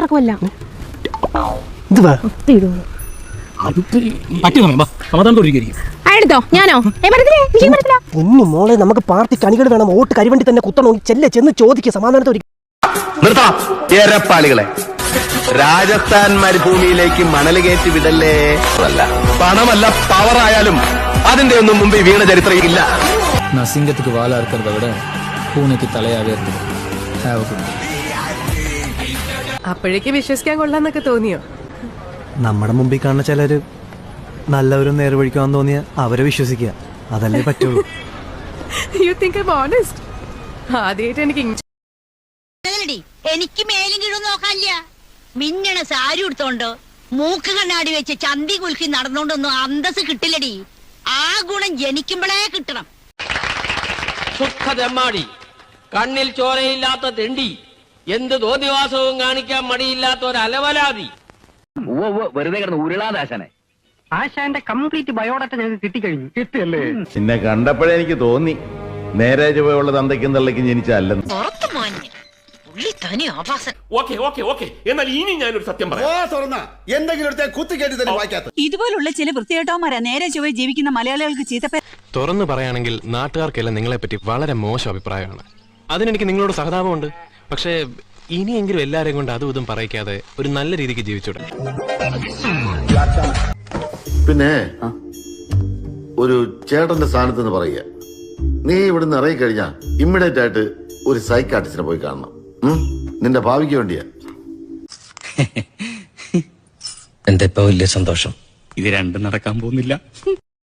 ഇറക്കുമല്ല ഞാനോ ഒന്നു മോളെ നമുക്ക് പാർട്ടി കണികൾ വേണം. വോട്ട് കരിവണ്ടി തന്നെ കുത്തണോ? ചെന്ന് ചോദിക്കുക സമാധാനത്തോടെ. നിർത്താളികളെ രാജസ്ഥാൻ മരുഭൂമിയിലേക്ക് മണൽ കയറ്റി വിടല്ലേ. പണമല്ല പവറായാലും അതിന്റെ ഒന്നും മുമ്പിൽ വീണ ചരിത്രം ഇല്ല. സിംഗத்துக்கு வாலா இருக்கிறத விட பூனைக்கு தலையாவே இருக்குது. അപ്പോഴേക്ക് വിശ്വസിക്കാൻ കൊള്ളാന്നൊക്കെ തോന്നിയോ? നമ്മുടെ മുമ്പിൽ കാണുന്ന ചിലര് നല്ലവരും നേർവഴിക്കാൻ തോന്നിയ അവരെ വിശ്വസിക്കുക, അതല്ലേ പറ്റുള്ളൂ. You think I am honest? ആദ്യമായിട്ട് എനിക്ക് മേലും കീഴും നോക്കാനില്ല. മിന്നണ സാരി എടുത്തോണ്ട് മൂക്ക് കണ്ണാടി വെച്ച് ചന്തി കുലുക്കി നടന്നോണ്ടൊന്നും അന്തസ് കിട്ടില്ലടി. ആ ഗുണം ജനിക്കുമ്പോഴേ കിട്ടണം. സുഖതെമ്മാടി, കണ്ണിൽ ചോരയില്ലാത്ത തെണ്ടി, എന്ത് തോന്നിവാസവും കാണിക്കാൻ മടിയില്ലാത്ത ഒരു അലവലാതി. വെറുതെ കിടന്ന് ഉരുളാദാശനെ. ആശാന്റെ കംപ്ലീറ്റ് ബയോഡാറ്റ ഞങ്ങൾക്ക് കിട്ടിക്കഴിഞ്ഞു. കിട്ടിയല്ലേ? പിന്നെ കണ്ടപ്പോഴേ എനിക്ക് തോന്നി നേരെ ചുവയുള്ള തന്തയ്ക്കും തള്ളയ്ക്കും ജനിച്ചല്ലെന്ന്. എന്നാൽ ഇനി ഞാനൊരു സത്യം പറയാം. ഇതുപോലുള്ള ചില വൃത്തികെട്ടവന്മാരാ നേരെ ചൊവ്വേ ജീവിക്കുന്ന മലയാളികൾക്ക് ചീത്തപ്പേര്. തുറന്നു പറയാണെങ്കിൽ നാട്ടുകാർക്കെല്ലാം നിങ്ങളെപ്പറ്റി വളരെ മോശം അഭിപ്രായമാണ്. അതിനെനിക്ക് നിങ്ങളോട് സഹതാപമുണ്ട്. പക്ഷേ ഇനിയെങ്കിലും എല്ലാരെയും കൊണ്ട് അതും ഇതും പറയിക്കാതെ ഒരു നല്ല രീതിക്ക് ജീവിച്ചൂടെ? പിന്നെ ഒരു ചേട്ടന്റെ സ്ഥാനത്ത് നിന്ന് പറയുക, നീ ഇവിടുന്ന് ഇറങ്ങിക്കഴിഞ്ഞാ ഇമ്മീഡിയറ്റ് ആയിട്ട് ഒരു സൈക്കാട്രിസ്റ്റിനെ പോയി കാണണം. നിന്റെ ഭാവിക്ക് വേണ്ടിയാ. എന്താ ഇപ്പൊ വലിയ സന്തോഷം? ഇത് രണ്ടും നടക്കാൻ പോകുന്നില്ല.